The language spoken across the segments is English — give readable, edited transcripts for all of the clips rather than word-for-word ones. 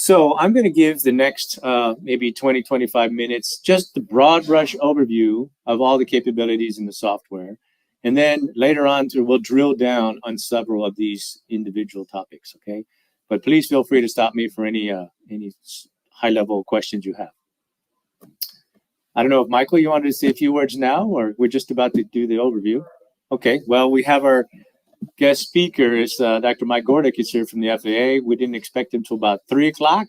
So I'm going to give the next maybe 20, 25 minutes, just the broad brush overview of all the capabilities in the software. And then later on, we'll drill down on several of these individual topics, okay? But please feel free to stop me for any high-level questions you have. I don't know if, Michael, you wanted to say a few words now, or we're just about to do the overview? Okay, well, we have our guest speaker is Dr. Mike Gordick is here from the FAA. We didn't expect him till about 3 o'clock,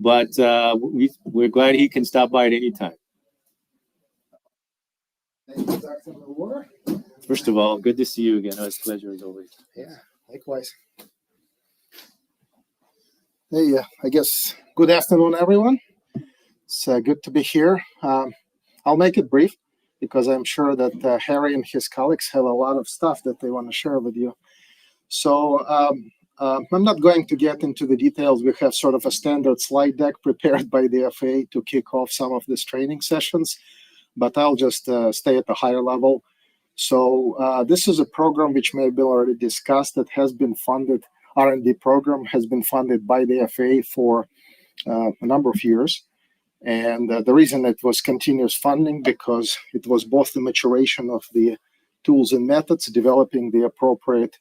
but we're glad he can stop by at any time. Thank you, Dr. Milwater. First of all, good to see you again. It's a pleasure as always. Yeah, likewise. Hey, I guess good afternoon, everyone. It's good to be here. I'll make it brief because I'm sure that Harry and his colleagues have a lot of stuff that they want to share with you. So I'm not going to get into the details. We have sort of a standard slide deck prepared by the FAA to kick off some of these training sessions, but I'll just stay at the higher level. So this is a program which may be already discussed that has been funded. R&D program has been funded by the FAA for a number of years. And the reason it was continuous funding because it was both the maturation of the tools and methods, developing the appropriate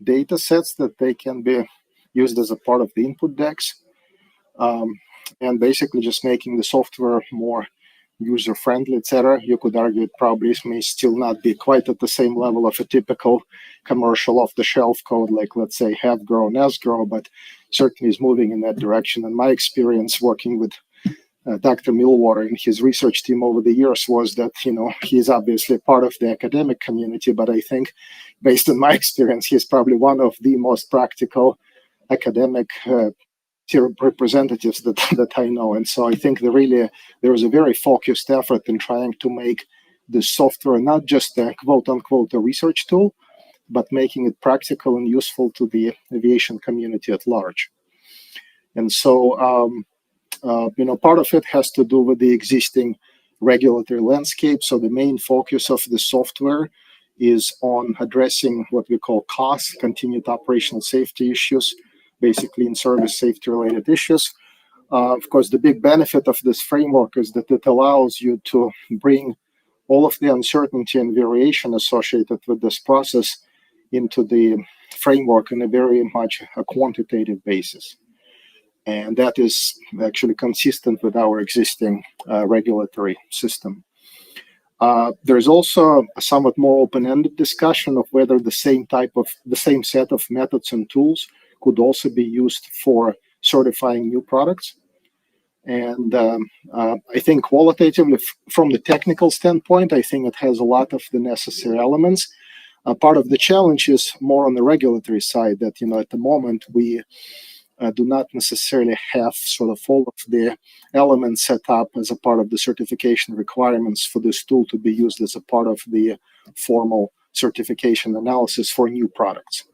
data sets that they can be used as a part of the input decks, and basically just making the software more user-friendly, etc. You could argue it probably may still not be quite at the same level of a typical commercial off-the-shelf code, like let's say HaveGrow and SGrow, but certainly is moving in that direction. And my experience working with Dr. Milwater and his research team over the years was that, he's obviously part of the academic community, but I think based on my experience, he's probably one of the most practical academic representatives that I know. And so I think there is a very focused effort in trying to make the software not just a quote unquote a research tool, but making it practical and useful to the aviation community at large. And so, part of it has to do with the existing regulatory landscape. So the main focus of the software is on addressing what we call COSS, continued operational safety issues, basically in-service safety-related issues. Of course, the big benefit of this framework is that it allows you to bring all of the uncertainty and variation associated with this process into the framework in a very much a quantitative basis. And that is actually consistent with our existing regulatory system. There's also a somewhat more open-ended discussion of whether the same set of methods and tools could also be used for certifying new products. And I think qualitatively, from the technical standpoint, I think it has a lot of the necessary elements. Part of the challenge is more on the regulatory side that, at the moment, we do not necessarily have sort of all of the elements set up as a part of the certification requirements for this tool to be used as a part of the formal certification analysis for new products.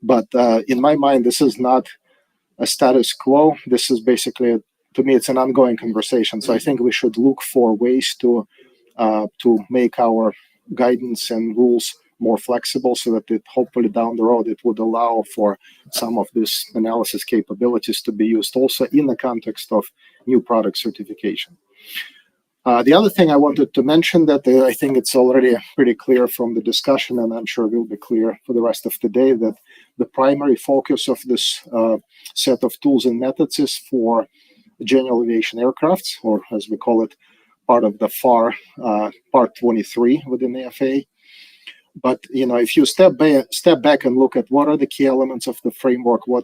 But in my mind, this is not a status quo. This is basically, to me, it's an ongoing conversation. So I think we should look for ways to make our guidance and rules more flexible so that it hopefully down the road it would allow for some of these analysis capabilities to be used also in the context of new product certification. The other thing I wanted to mention that I think it's already pretty clear from the discussion, and I'm sure will be clear for the rest of the day, that the primary focus of this set of tools and methods is for general aviation aircrafts, or as we call it, part of the FAR Part 23 within the FAA. But if you step back and look at what are the key elements of the framework, what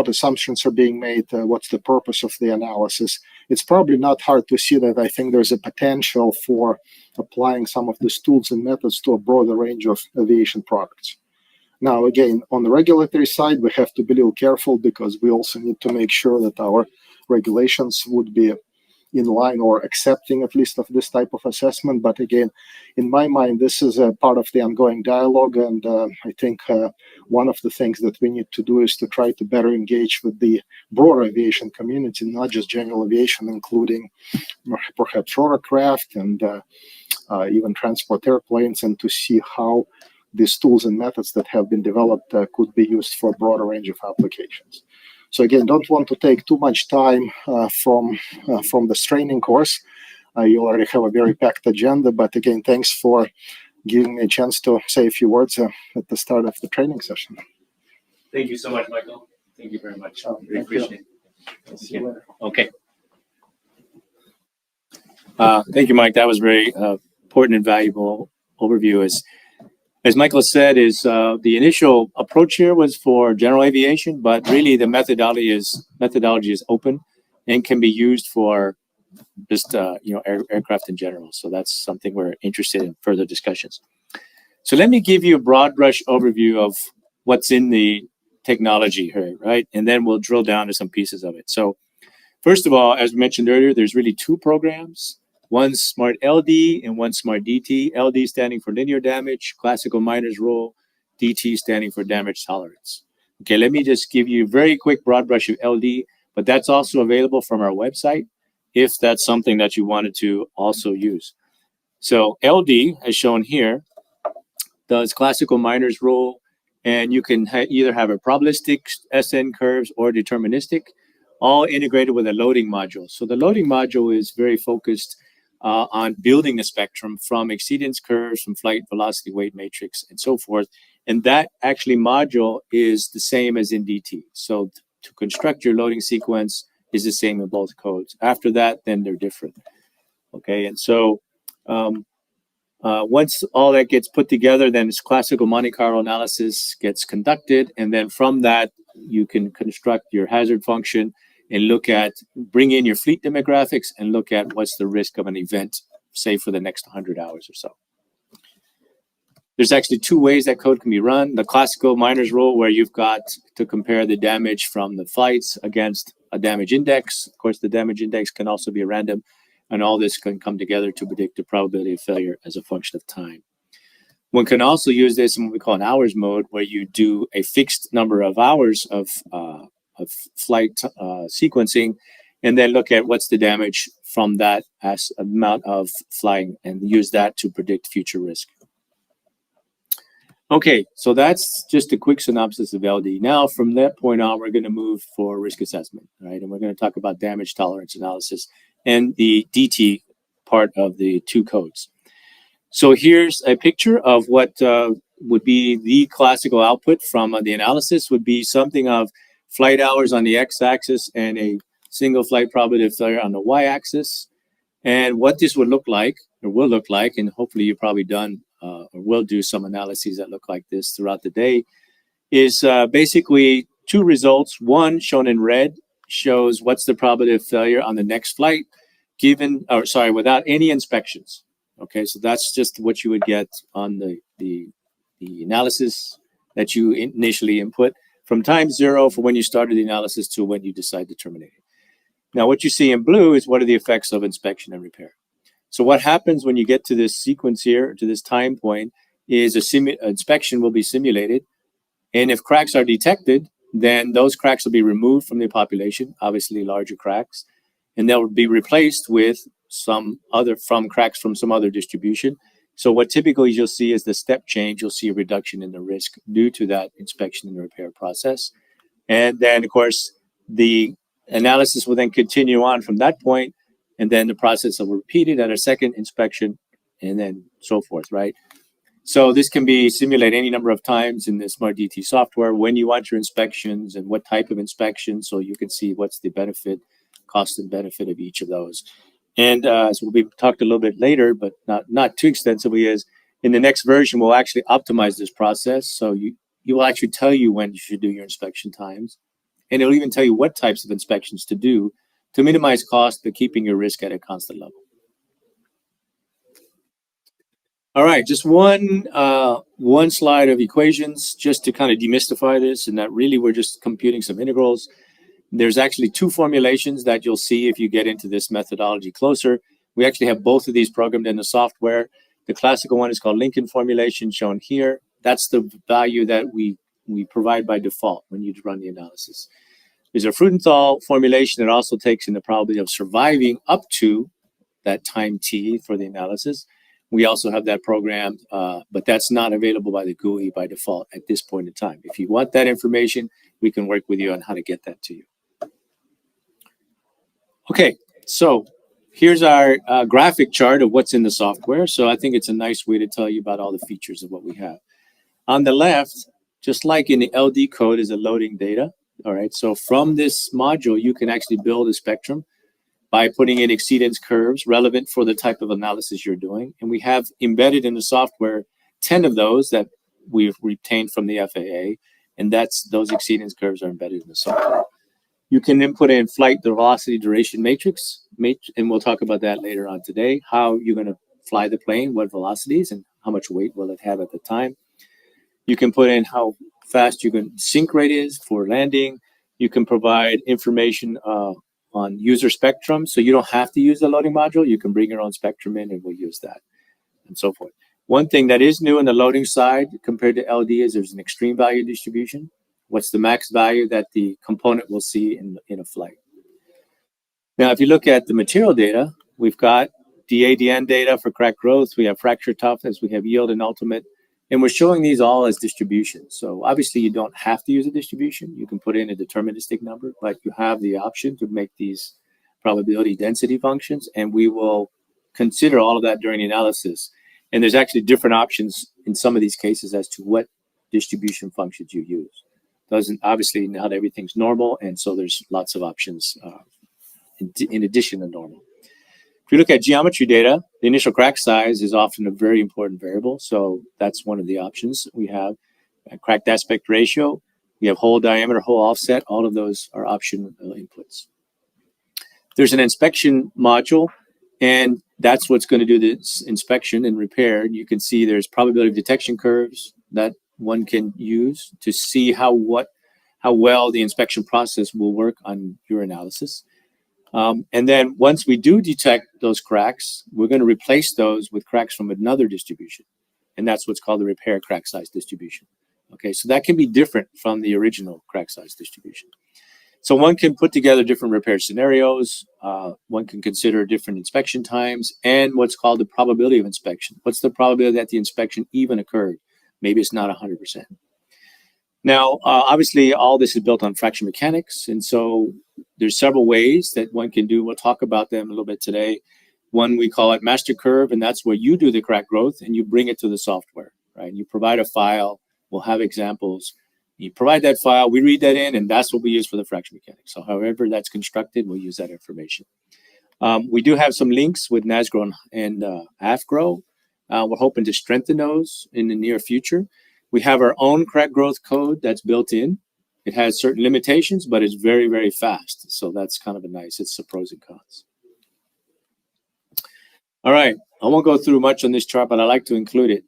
assumptions are being made, what's the purpose of the analysis, it's probably not hard to see that I think there's a potential for applying some of these tools and methods to a broader range of aviation products. Now, again, on the regulatory side, we have to be a little careful because we also need to make sure that our regulations would be in line or accepting at least of this type of assessment. But again, in my mind, this is a part of the ongoing dialogue. And I think one of the things that we need to do is to try to better engage with the broader aviation community, not just general aviation, including perhaps rotorcraft and even transport airplanes, and to see how these tools and methods that have been developed could be used for a broader range of applications. So again, don't want to take too much time from this training course. You already have a very packed agenda, but again, thanks for giving me a chance to say a few words at the start of the training session. Thank you so much, Michael. Thank you very much. Oh, Really thank you. appreciate it. See you later. Okay. Thank you, Mike. That was very important and valuable overview. As Michael said, the initial approach here was for general aviation, but really the methodology is open and can be used for just aircraft in general. So that's something we're interested in further discussions. So let me give you a broad brush overview of what's in the technology here, right? And then we'll drill down to some pieces of it. So first of all, as mentioned earlier, there's really two programs. One Smart LD and one Smart DT. LD standing for linear damage, classical miner's rule, DT standing for damage tolerance. Okay, let me just give you a very quick broad brush of LD, but that's also available from our website if that's something that you wanted to also use. So LD, as shown here, does classical miner's rule, and you can either have a probabilistic SN curves or deterministic, all integrated with a loading module. So the loading module is very focused on building the spectrum from exceedance curves, from flight velocity weight matrix, and so forth. And that actually module is the same as in DT. So to construct your loading sequence is the same in both codes. After that, then they're different. Okay, and so once all that gets put together, then this classical Monte Carlo analysis gets conducted, and then from that you can construct your hazard function and bring in your fleet demographics and look at what's the risk of an event, say for the next 100 hours or so. There's actually two ways that code can be run. The classical miner's rule, where you've got to compare the damage from the flights against a damage index. Of course, the damage index can also be random, and all this can come together to predict the probability of failure as a function of time. One can also use this in what we call an hours mode, where you do a fixed number of hours of flight sequencing, and then look at what's the damage from that as amount of flying, and use that to predict future risk. Okay, so that's just a quick synopsis of LD. Now, from that point on, we're going to move for risk assessment, right? And we're going to talk about damage tolerance analysis and the DT part of the two codes. So here's a picture of what would be the classical output from the analysis. Would be something of flight hours on the x-axis and a single flight probability of failure on the y-axis. And what this would look like, or will look like, and hopefully you've probably done or will do some analyses that look like this throughout the day, is basically two results. One, shown in red, shows what's the probability of failure on the next flight, without any inspections. Okay, so that's just what you would get on the analysis that you initially input from time 0 for when you started the analysis to when you decide to terminate it. Now, what you see in blue is what are the effects of inspection and repair. So what happens when you get to this sequence here, to this time point, is inspection will be simulated. And if cracks are detected, then those cracks will be removed from the population, obviously larger cracks, and they'll be replaced with cracks from some other distribution. So what typically you'll see is the step change. You'll see a reduction in the risk due to that inspection and repair process. And then, of course, the analysis will then continue on from that point, and then the process will be repeated at a second inspection, and then so forth, right? So this can be simulated any number of times in the Smart DT software when you want your inspections and what type of inspection, so you can see what's the benefit, cost and benefit of each of those. And as will be talked a little bit later, but not too extensively, is in the next version, we'll actually optimize this process. So you will actually tell you when you should do your inspection times. And it'll even tell you what types of inspections to do to minimize cost, but keeping your risk at a constant level. All right, just one slide of equations just to kind of demystify this, and that really we're just computing some integrals. There's actually two formulations that you'll see if you get into this methodology closer. We actually have both of these programmed in the software. The classical one is called Lincoln formulation, shown here. That's the value that we provide by default when you run the analysis. There's a Freudenthal formulation that also takes in the probability of surviving up to that time t for the analysis. We also have that programmed, but that's not available by the GUI by default at this point in time. If you want that information, we can work with you on how to get that to you. Okay, so here's our graphic chart of what's in the software. So I think it's a nice way to tell you about all the features of what we have. On the left, just like in the LD code, is a loading data. All right, so from this module, you can actually build a spectrum by putting in exceedance curves relevant for the type of analysis you're doing. And we have embedded in the software 10 of those that we've retained from the FAA, and those exceedance curves are embedded in the software. You can then put in flight velocity duration matrix, and we'll talk about that later on today, how you're going to fly the plane, what velocities, and how much weight will it have at the time. You can put in how fast your sync rate is for landing. You can provide information on user spectrum, so you don't have to use the loading module. You can bring your own spectrum in, and we'll use that, and so forth. One thing that is new in the loading side compared to LD is there's an extreme value distribution. What's the max value that the component will see in a flight? Now, if you look at the material data, we've got DADN data for crack growth. We have fracture toughness. We have yield and ultimate. And we're showing these all as distributions. So obviously, you don't have to use a distribution. You can put in a deterministic number, but you have the option to make these probability density functions. And we will consider all of that during the analysis. And there's actually different options in some of these cases as to what distribution functions you use. Obviously, not everything's normal. And so there's lots of options in addition to normal. If you look at geometry data, the initial crack size is often a very important variable. So that's one of the options we have. Cracked aspect ratio, we have hole diameter, hole offset. All of those are option inputs. There's an inspection module, and that's what's going to do this inspection and repair. You can see there's probability of detection curves that one can use to see how well the inspection process will work on your analysis. And then once we do detect those cracks, we're going to replace those with cracks from another distribution. And that's what's called the repair crack size distribution. Okay, so that can be different from the original crack size distribution. So one can put together different repair scenarios. One can consider different inspection times and what's called the probability of inspection. What's the probability that the inspection even occurred? Maybe it's not 100%. Now, obviously, all this is built on fracture mechanics. And so there's several ways that one can do. We'll talk about them a little bit today. One, we call it master curve, and that's where you do the crack growth and you bring it to the software, right? You provide a file. We'll have examples. You provide that file, we read that in, and that's what we use for the fracture mechanics. So however that's constructed, we'll use that information. We do have some links with NASGRO and AFGRO. We're hoping to strengthen those in the near future. We have our own crack growth code that's built in. It has certain limitations, but it's very, very fast. So that's kind of it's the pros and cons. All right, I won't go through much on this chart, but I like to include it.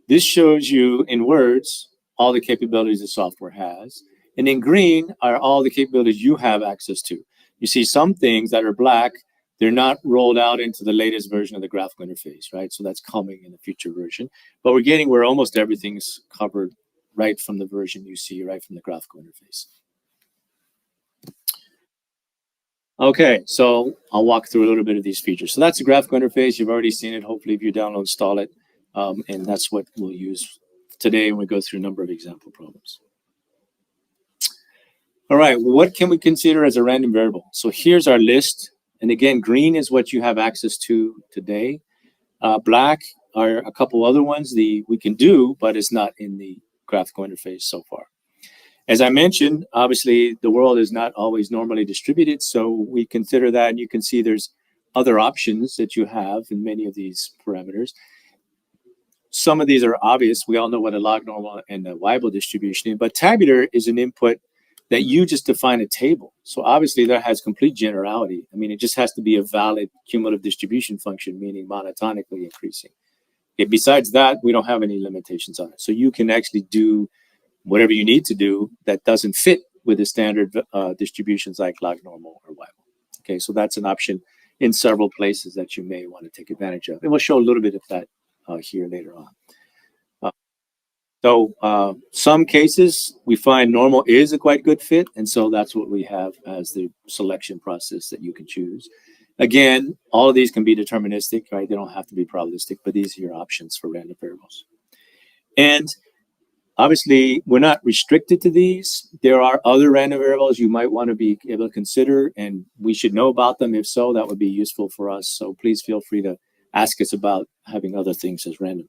This shows you in words all the capabilities the software has. And in green are all the capabilities you have access to. You see some things that are black, they're not rolled out into the latest version of the graphical interface, right? So that's coming in the future version. But we're getting where almost everything's covered right from the version you see, right from the graphical interface. Okay, so I'll walk through a little bit of these features. So that's the graphical interface. You've already seen it. Hopefully, if you download, install it. And that's what we'll use today when we go through a number of example problems. All right, well, what can we consider as a random variable? So here's our list. And again, green is what you have access to today. Black are a couple other ones we can do, but it's not in the graphical interface so far. As I mentioned, obviously, the world is not always normally distributed, so we consider that, and you can see there's other options that you have in many of these parameters. Some of these are obvious. We all know what a log normal and a Weibull distribution is, but tabular is an input that you just define a table. So obviously that has complete generality. I mean, it just has to be a valid cumulative distribution function, meaning monotonically increasing. Okay, besides that, we don't have any limitations on it. So you can actually do whatever you need to do that doesn't fit with the standard distributions like log normal or Weibull. Okay, so that's an option in several places that you may want to take advantage of. And we'll show a little bit of that here later on. So some cases we find normal is a quite good fit, and so that's what we have as the selection process that you can choose. Again, all of these can be deterministic, right? They don't have to be probabilistic, but these are your options for random variables. And Obviously, we're not restricted to these. There are other random variables you might want to be able to consider, and we should know about them. If so, that would be useful for us. So please feel free to ask us about having other things as random.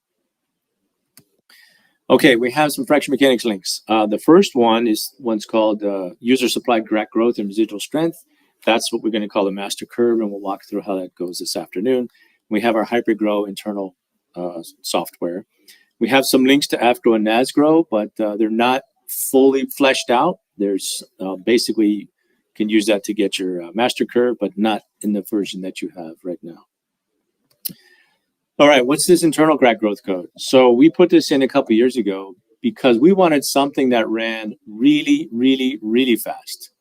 Okay, we have some fraction mechanics links. The first one is one's called user supplied crack growth and residual strength. That's what we're going to call the master curve, and we'll walk through how that goes this afternoon. We have our HyperGrow internal software. We have some links to AFGROW and NASGROW, but they're not fully fleshed out. There's basically can use that to get your master curve, but not in the version that you have right now. All right, what's this internal crack growth code? So we put this in a couple years ago because we wanted something that ran really, really, really fast.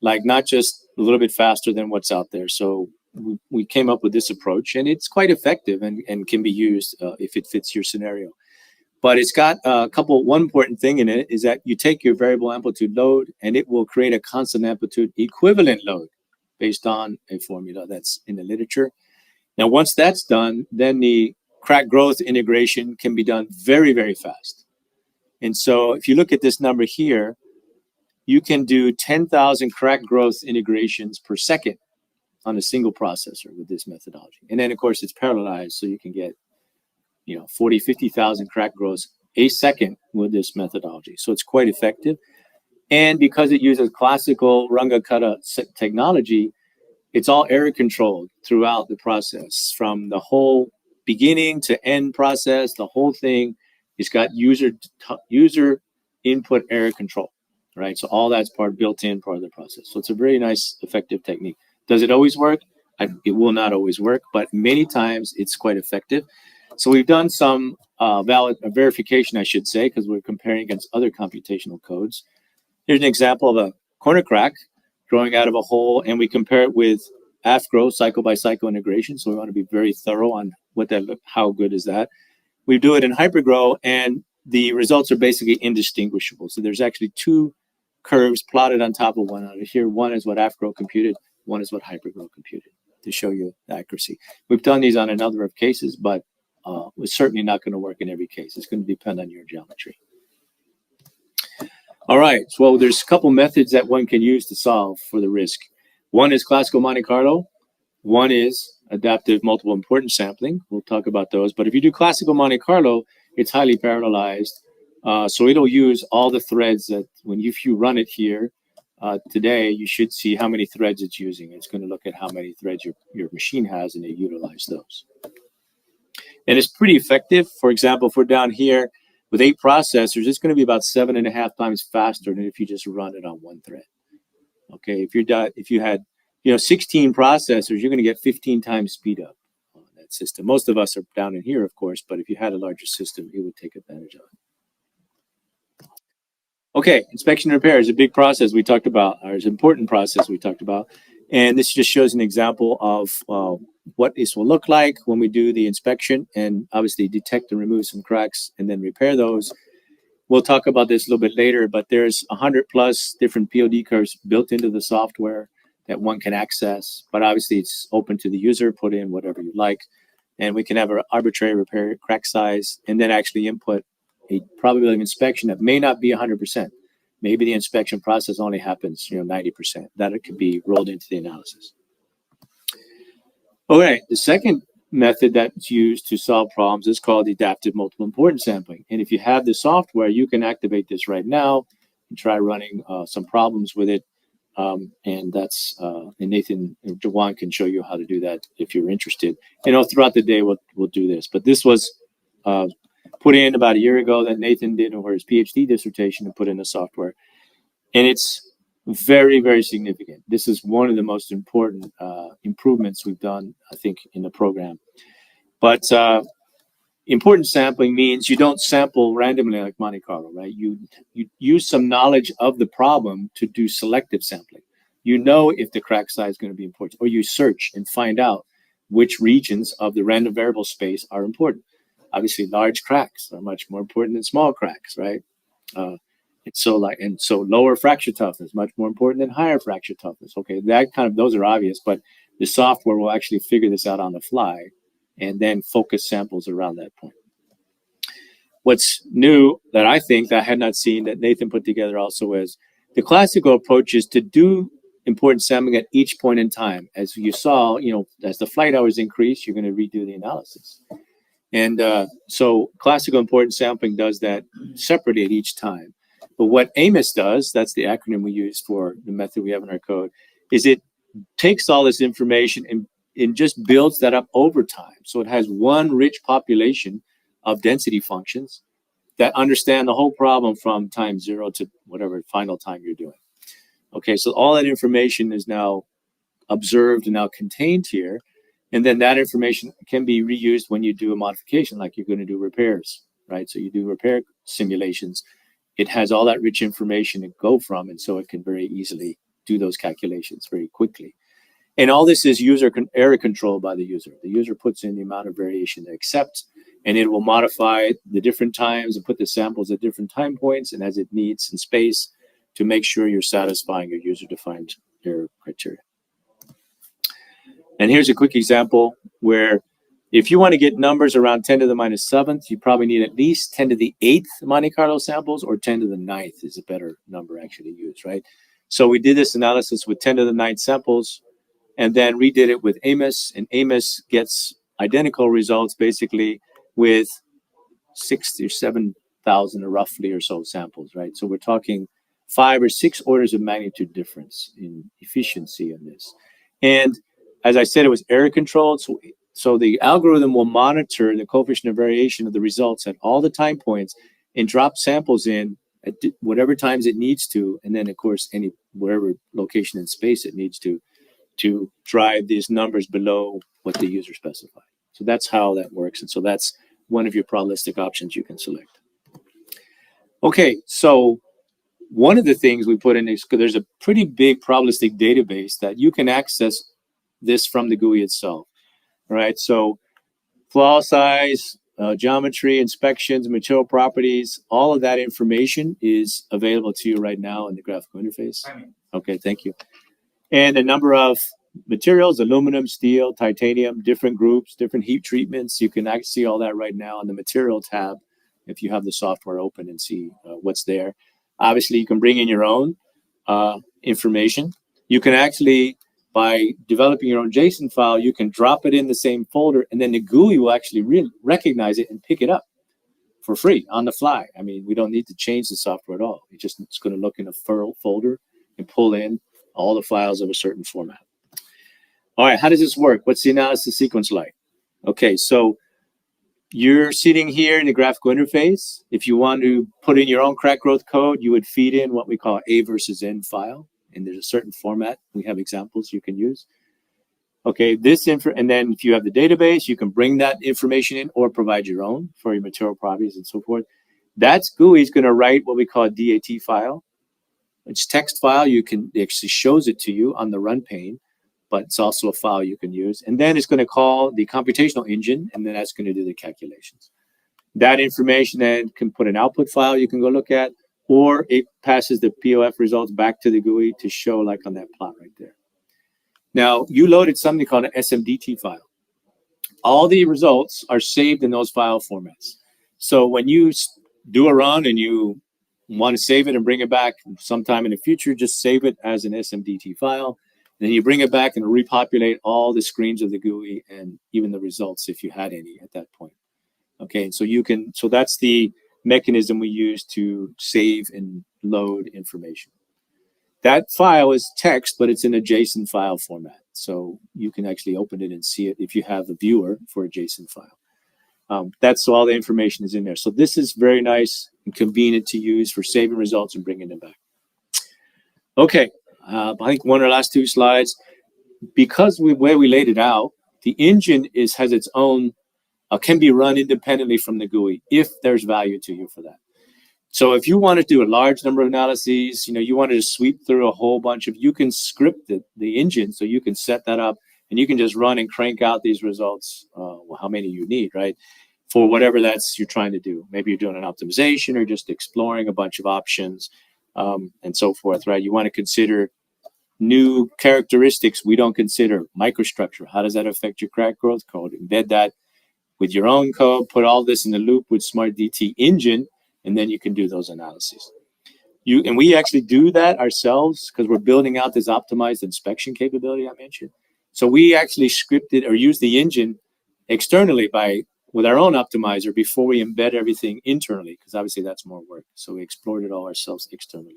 Like not just a little bit faster than what's out there. So we came up with this approach, and it's quite effective and can be used if it fits your scenario. But it's got one important thing in it is that you take your variable amplitude load and it will create a constant amplitude equivalent load based on a formula that's in the literature. Now, once that's done, then the crack growth integration can be done very, very fast. And so if you look at this number here, you can do 10,000 crack growth integrations per second on a single processor with this methodology. And then, of course, it's parallelized, so you can get 40, 50,000 crack growths a second with this methodology. So it's quite effective. And because it uses classical Runge-Kutta technology, it's all error controlled throughout the process from the whole beginning to end process. The whole thing has got user input error control, right? So all that's built in part of the process. So it's a very nice, effective technique. Does it always work? It will not always work, but many times it's quite effective. So we've done some verification, I should say, because we're comparing against other computational codes. Here's an example of a corner crack growing out of a hole, and we compare it with AFGROW, cycle by cycle integration. So we want to be very thorough on how good is that. We do it in HyperGrow, and the results are basically indistinguishable. So there's actually two curves plotted on top of one another. Here, one is what AFGROW computed, one is what HyperGrow computed, to show you the accuracy. We've done these on a number of cases, but it's certainly not going to work in every case. It's going to depend on your geometry. All right, so there's a couple methods that one can use to solve for the risk. One is classical Monte Carlo. One is adaptive multiple importance sampling. We'll talk about those. But if you do classical Monte Carlo, it's highly parallelized. So it'll use all the threads that if you run it here today, you should see how many threads it's using. It's going to look at how many threads your machine has, and they utilize those. And it's pretty effective. For example, if we're down here with 8 processors, it's going to be about 7.5 times faster than if you just run it on one thread. Okay, if you had 16 processors, you're going to get 15 times speed up on that system. Most of us are down in here, of course, but if you had a larger system, it would take advantage of it. Okay, inspection and repair is a big process we talked about, or is an important process we talked about. And this just shows an example of what this will look like when we do the inspection and obviously detect and remove some cracks and then repair those. We'll talk about this a little bit later, but there's 100+ different POD curves built into the software that one can access. But obviously it's open to the user, put in whatever you like. And we can have an arbitrary repair crack size and then actually input a probability of inspection that may not be 100%. Maybe the inspection process only happens 90%. That it could be rolled into the analysis. Okay, the second method that's used to solve problems is called adaptive multiple importance sampling. And if you have the software, you can activate this right now and try running some problems with it. And that's and Nathan and Jawan can show you how to do that if you're interested. Throughout the day we'll do this. But this was put in about a year ago that Nathan did over his PhD dissertation and put in the software. And it's very, very significant. This is one of the most important improvements we've done, I think, in the program. But important sampling means you don't sample randomly like Monte Carlo, right? You use some knowledge of the problem to do selective sampling. You know if the crack size is going to be important, or you search and find out which regions of the random variable space are important. Obviously, large cracks are much more important than small cracks, right? So lower fracture toughness much more important than higher fracture toughness. Okay, those are obvious, but the software will actually figure this out on the fly and then focus samples around that point. what's new that I think that I had not seen that Nathan put together also is the classical approach is to do importance sampling at each point in time. As you saw, as the flight hours increase, you're going to redo the analysis. And so classical importance sampling does that separately at each time. But what AMOS does, that's the acronym we use for the method we have in our code, is it takes all this information and just builds that up over time. So it has one rich population of density functions that understand the whole problem from time 0 to whatever final time you're doing. Okay, so all that information is now observed and now contained here. And then that information can be reused when you do a modification, like you're going to do repairs, right? So you do repair simulations. It has all that rich information to go from, and so it can very easily do those calculations very quickly. And all this is error controlled by the user. The user puts in the amount of variation they accept, and it will modify the different times and put the samples at different time points and as it needs in space to make sure you're satisfying your user-defined error criteria. And here's a quick example where if you want to get numbers around 10 to the minus 7th, you probably need at least 10 to the 8th Monte Carlo samples, or 10 to the 9th is a better number actually to use, right? So we did this analysis with 10 to the 9th samples and then redid it with AMOS, and AMOS gets identical results basically with 6,000 or 7,000 or roughly or so samples, right? So we're talking 5 or 6 orders of magnitude difference in efficiency in this. And as I said, it was error controlled. So the algorithm will monitor the coefficient of variation of the results at all the time points and drop samples in at whatever times it needs to. And then, of course, wherever location in space it needs to drive these numbers below what the user specified. So that's how that works. And so that's one of your probabilistic options you can select. Okay, so one of the things we put in is there's a pretty big probabilistic database that you can access this from the GUI itself, right? So flaw size, geometry, inspections, material properties, all of that information is available to you right now in the graphical interface. Okay, thank you. And a number of materials, aluminum, steel, titanium, different groups, different heat treatments. You can actually see all that right now on the material tab if you have the software open and see what's there. Obviously, you can bring in your own information. You can actually, by developing your own JSON file, you can drop it in the same folder, and then the GUI will actually recognize it and pick it up for free on the fly. I mean, we don't need to change the software at all. It's going to look in a folder and pull in all the files of a certain format. All right, how does this work? What's the analysis sequence like? Okay, so you're sitting here in the graphical interface. If you want to put in your own crack growth code, you would feed in what we call A versus N file. And there's a certain format. We have examples you can use. Okay, and then if you have the database, you can bring that information in or provide your own for your material properties and so forth. That GUI is going to write what we call a DAT file. It's text file. It actually shows it to you on the run pane, but it's also a file you can use. And then it's going to call the computational engine, and then that's going to do the calculations. That information then can put an output file you can go look at, or it passes the POF results back to the GUI to show like on that plot right there. Now, you loaded something called an SMDT file. All the results are saved in those file formats. So when you do a run and you want to save it and bring it back sometime in the future, just save it as an SMDT file. Then you bring it back and repopulate all the screens of the GUI and even the results if you had any at that point. Okay, so that's the mechanism we use to save and load information. That file is text, but it's in a JSON file format. So you can actually open it and see it if you have a viewer for a JSON file. That's all the information is in there. So this is very nice and convenient to use for saving results and bringing them back. Okay, I think one of the last 2 slides. Because where we laid it out, the engine has its own, can be run independently from the GUI if there's value to you for that. So if you want to do a large number of analyses, you wanted to sweep through a whole bunch of, you can script the engine, so you can set that up and you can just run and crank out these results, how many you need, right? For whatever you're trying to do. Maybe you're doing an optimization or just exploring a bunch of options and so forth, right? You want to consider new characteristics we don't consider. Microstructure, how does that affect your crack growth code? Embed that with your own code, put all this in the loop with Smart DT Engine, and then you can do those analyses. And we actually do that ourselves because we're building out this optimized inspection capability I mentioned. So we actually scripted or used the engine externally with our own optimizer before we embed everything internally, because obviously that's more work. So we explored it all ourselves externally.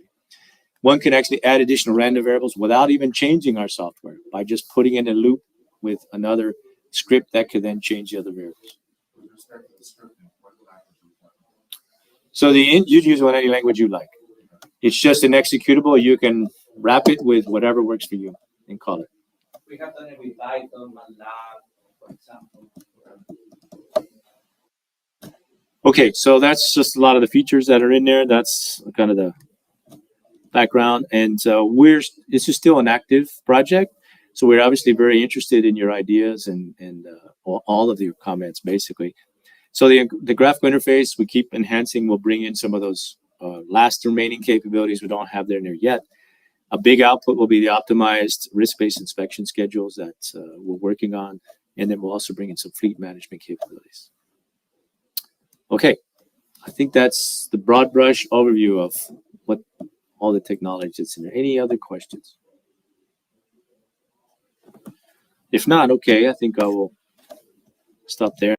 One can actually add additional random variables without even changing our software by just putting in a loop with another script that could then change the other variables. So you use any language you like. It's just an executable. You can wrap it with whatever works for you and call it. We have done it with Python, MATLAB, for example. Okay, so that's just a lot of the features that are in there. That's kind of the background. And this is still an active project. So we're obviously very interested in your ideas and all of your comments, basically. So the graphical interface we keep enhancing. We'll bring in some of those last remaining capabilities we don't have there yet. A big output will be the optimized risk-based inspection schedules that we're working on. And then we'll also bring in some fleet management capabilities. Okay, I think that's the broad brush overview of what all the technology that's in there. Any other questions? If not, okay, I think I will stop there.